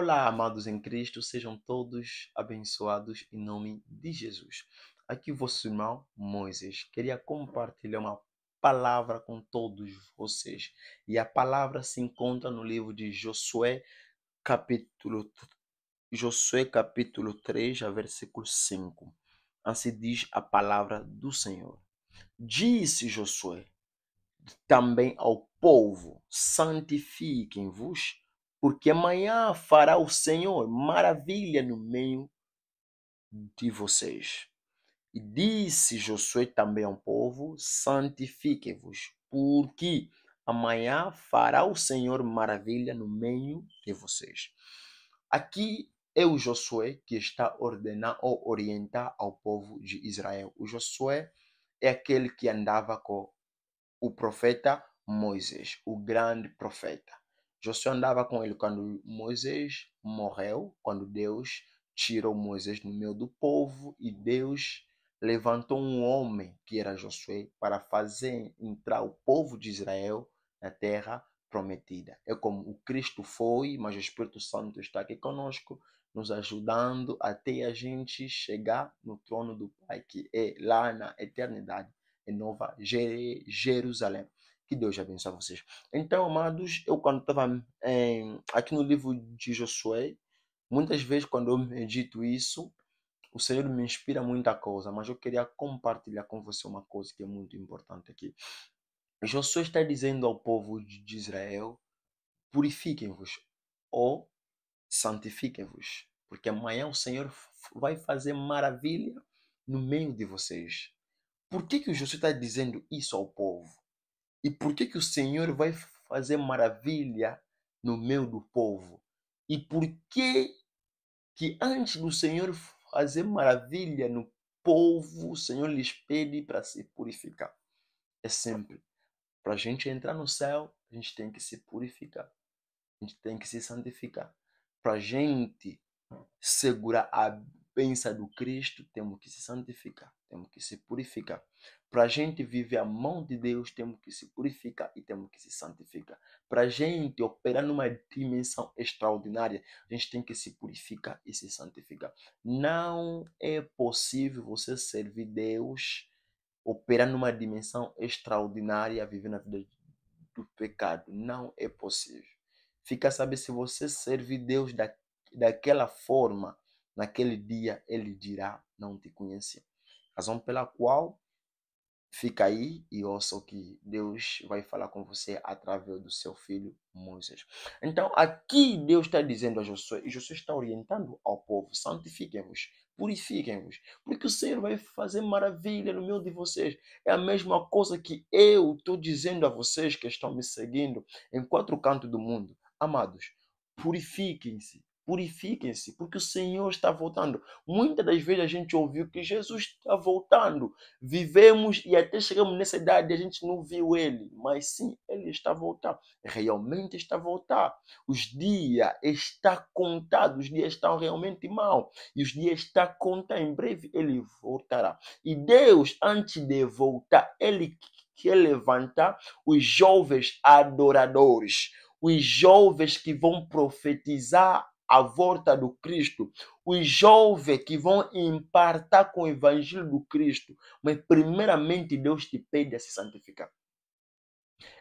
Olá, amados em Cristo, sejam todos abençoados em nome de Jesus. Aqui vosso irmão Moisés. Queria compartilhar uma palavra com todos vocês. E a palavra se encontra no livro de Josué capítulo 3, versículo 5. Assim diz a palavra do Senhor. Disse Josué também ao povo: santifiquem-vos, porque amanhã fará o Senhor maravilha no meio de vocês. E disse Josué também ao povo: santifiquem-vos, porque amanhã fará o Senhor maravilha no meio de vocês. Aqui é o Josué que está ordenando ou orientar ao povo de Israel. O Josué é aquele que andava com o profeta Moisés, o grande profeta. Josué andava com ele quando Moisés morreu, quando Deus tirou Moisés no meio do povo e Deus levantou um homem que era Josué para fazer entrar o povo de Israel na terra prometida. É como o Cristo foi, mas o Espírito Santo está aqui conosco, nos ajudando até a gente chegar no trono do Pai, que é lá na eternidade, em Nova Jerusalém. Que Deus abençoe vocês. Então, amados, eu quando estava aqui no livro de Josué, muitas vezes quando eu medito isso, o Senhor me inspira muita coisa, mas eu queria compartilhar com você uma coisa que é muito importante aqui. Josué está dizendo ao povo de Israel: purifiquem-vos ou santifiquem-vos, porque amanhã o Senhor vai fazer maravilha no meio de vocês. Por que o Josué está dizendo isso ao povo? E por que o Senhor vai fazer maravilha no meio do povo? E por que antes do Senhor fazer maravilha no povo, o Senhor lhes pede para se purificar? É sempre. Para a gente entrar no céu, a gente tem que se purificar. A gente tem que se santificar. Para a gente segurar a bênção do Cristo, temos que se santificar, temos que se purificar. Para a gente viver a mão de Deus, temos que se purificar e temos que se santificar. Para a gente operar numa dimensão extraordinária, a gente tem que se purificar e se santificar. Não é possível você servir Deus, operar numa dimensão extraordinária, viver na vida do pecado. Não é possível. Fica a saber, se você serve Deus daquela forma, naquele dia ele dirá: não te conheci. Razão pela qual fica aí e ouça o que Deus vai falar com você através do seu filho Moisés. Então, aqui Deus está dizendo a Josué, e Josué está orientando ao povo: santifiquem-vos, purifiquem-vos, porque o Senhor vai fazer maravilha no meio de vocês. É a mesma coisa que eu estou dizendo a vocês que estão me seguindo em 4 cantos do mundo. Amados, purifiquem-se. Purifiquem-se, porque o Senhor está voltando. Muitas das vezes a gente ouviu que Jesus está voltando. Vivemos e até chegamos nessa idade e a gente não viu ele. Mas sim, ele está a voltar. Realmente está a voltar. Os dias estão contados. Os dias estão realmente mal. E os dias estão contados. Em breve ele voltará. E Deus, antes de voltar, ele quer levantar os jovens adoradores. Os jovens que vão profetizar a volta do Cristo, os jovens que vão impartar com o evangelho do Cristo. Mas primeiramente Deus te pede a se santificar.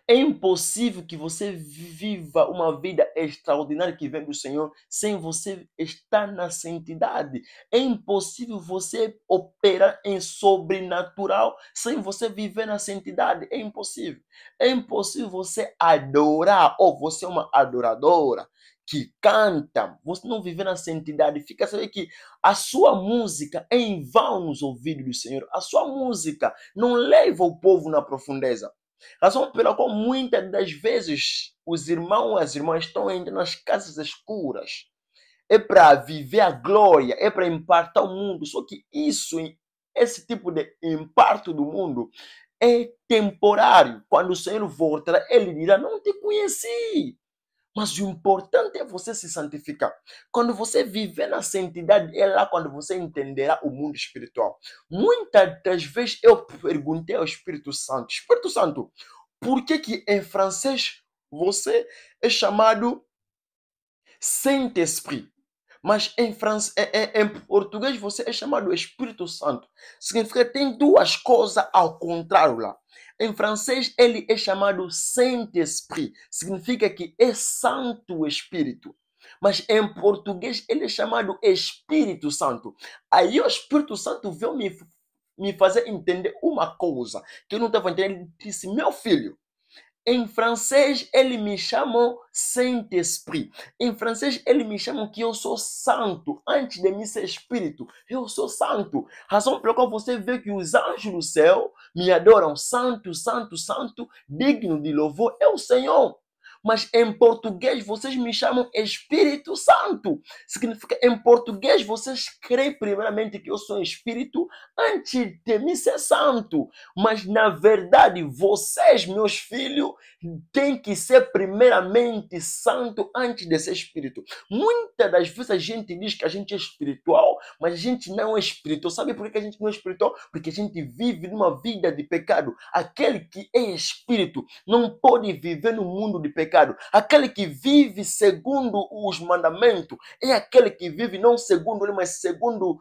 É impossível que você viva uma vida extraordinária que vem do Senhor sem você estar na santidade. É impossível você operar em sobrenatural sem você viver na santidade. É impossível. É impossível você adorar, ou você é uma adoradora que canta, você não viver na santidade. Fica a saber que a sua música é em vão nos ouvidos do Senhor. A sua música não leva o povo na profundeza. Razão pela qual muitas das vezes os irmãos e as irmãs estão entrando nas casas escuras. É para viver a glória, é para impartar o mundo. Só que esse tipo de imparto do mundo é temporário. Quando o Senhor voltar, ele dirá: não te conheci. Mas o importante é você se santificar. Quando você viver na santidade, é lá quando você entenderá o mundo espiritual. Muitas das vezes eu perguntei ao Espírito Santo: Espírito Santo, por que em francês você é chamado Saint-Esprit. Mas em português você é chamado Espírito Santo. Significa que tem duas coisas ao contrário lá. Em francês ele é chamado Saint-Esprit. Significa que é Santo Espírito. Mas em português ele é chamado Espírito Santo. Aí o Espírito Santo veio me fazer entender uma coisa que eu não estava entendendo. Ele disse, meu filho, em francês, eles me chamam Saint-Esprit. Em francês, eles me chamam que eu sou santo. Antes de mim ser espírito, eu sou santo. Razão pela qual você vê que os anjos do céu me adoram. Santo, santo, santo, digno de louvor é o Senhor. Mas em português, vocês me chamam Espírito Santo. Significa, em português, vocês creem primeiramente que eu sou espírito antes de mim ser santo. Mas, na verdade, vocês, meus filhos, têm que ser primeiramente santo antes de ser espírito. Muitas das vezes a gente diz que a gente é espiritual, mas a gente não é espiritual. Sabe por que a gente não é espiritual? Porque a gente vive numa vida de pecado. Aquele que é espírito não pode viver no mundo de pecado. Aquele que vive segundo os mandamentos é aquele que vive não segundo ele, mas segundo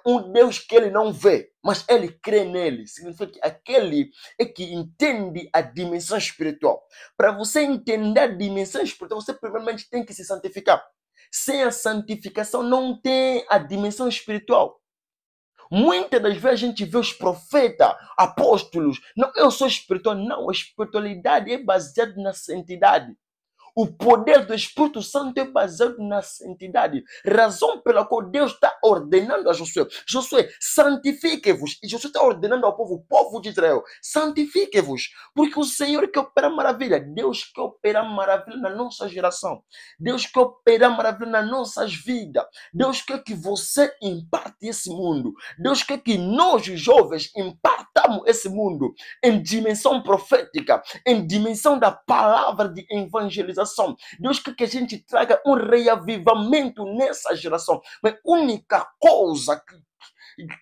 um Deus que ele não vê, mas ele crê nele. Significa que aquele é que entende a dimensão espiritual. Para você entender a dimensão espiritual, você primeiramente tem que se santificar. Sem a santificação não tem a dimensão espiritual. Muitas das vezes a gente vê os profetas, apóstolos. Não, eu sou espiritual. Não, a espiritualidade é baseada na santidade. O poder do Espírito Santo é baseado na santidade. Razão pela qual Deus está ordenando a Josué. Josué, santifique-vos. E Josué está ordenando ao povo, o povo de Israel, santifique-vos. Porque o Senhor quer operar maravilha. Deus quer operar maravilha na nossa geração. Deus quer operar maravilha nas nossas vidas. Deus quer que você imparte esse mundo. Deus quer que nós, jovens, impartamos esse mundo em dimensão profética, em dimensão da palavra de evangelização. Deus quer que a gente traga um reavivamento nessa geração. Mas a única coisa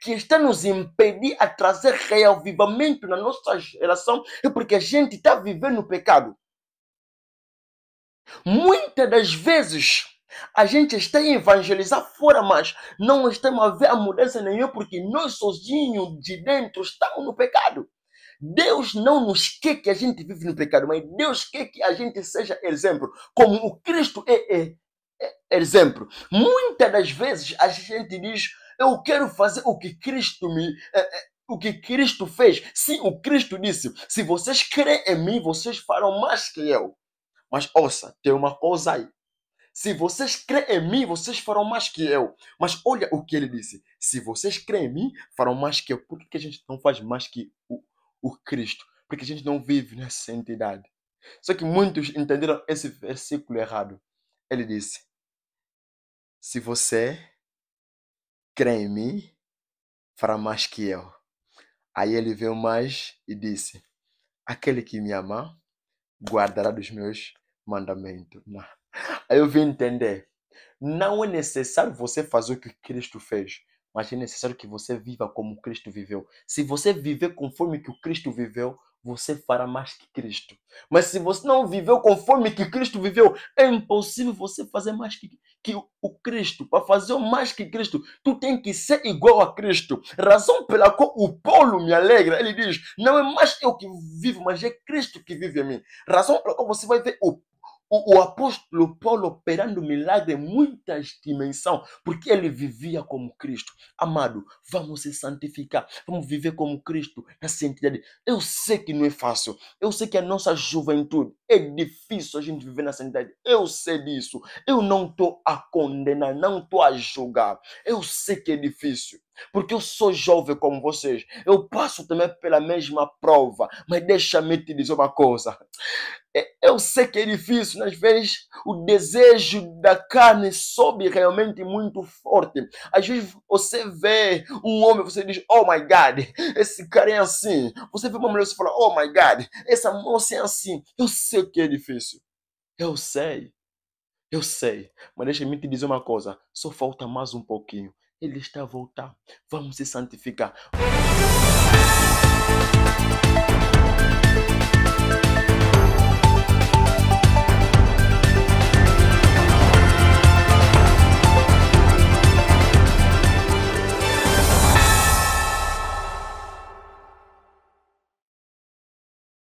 que está nos impedir a trazer reavivamento na nossa geração é porque a gente está vivendo no pecado. Muitas das vezes a gente está a evangelizar fora, mas não estamos a ver a mudança nenhuma porque nós sozinhos de dentro estamos no pecado. Deus não nos quer que a gente vive no pecado, mas Deus quer que a gente seja exemplo, como o Cristo é exemplo. Muitas das vezes a gente diz, eu quero fazer o que o que Cristo fez. Sim, o Cristo disse, se vocês creem em mim, vocês farão mais que eu. Mas ouça, tem uma coisa aí. Se vocês creem em mim, vocês farão mais que eu. Mas olha o que ele disse. Se vocês creem em mim, farão mais que eu. Por que a gente não faz mais que o Cristo? Porque a gente não vive nessa santidade. Só que muitos entenderam esse versículo errado. Ele disse, se você crê em mim, fará mais que eu. Aí ele veio mais e disse, aquele que me ama, guardará dos meus mandamentos. Não. Aí eu vim entender. Não é necessário você fazer o que Cristo fez, mas é necessário que você viva como Cristo viveu. Se você viver conforme que o Cristo viveu, você fará mais que Cristo. Mas se você não viveu conforme que Cristo viveu, é impossível você fazer mais que o Cristo. Para fazer mais que Cristo, tu tem que ser igual a Cristo. Razão pela qual o Paulo me alegra, ele diz, não é mais eu que vivo, mas é Cristo que vive em mim. Razão pela qual você vai ver o apóstolo Paulo operando milagre em muitas dimensões, porque ele vivia como Cristo. Amado, vamos se santificar, vamos viver como Cristo na santidade. Eu sei que não é fácil, eu sei que a nossa juventude é difícil a gente viver na santidade, eu sei disso. Eu não estou a condenar, não estou a julgar, eu sei que é difícil. Porque eu sou jovem como vocês, eu passo também pela mesma prova, mas deixa-me te dizer uma coisa. Eu sei que é difícil, às vezes o desejo da carne sobe realmente muito forte. Às vezes você vê um homem, você diz, oh my God, esse cara é assim. Você vê uma mulher, você fala, oh my God, essa moça é assim. Eu sei que é difícil, eu sei, mas deixa-me te dizer uma coisa, só falta mais um pouquinho. Ele está a voltar, vamos se santificar.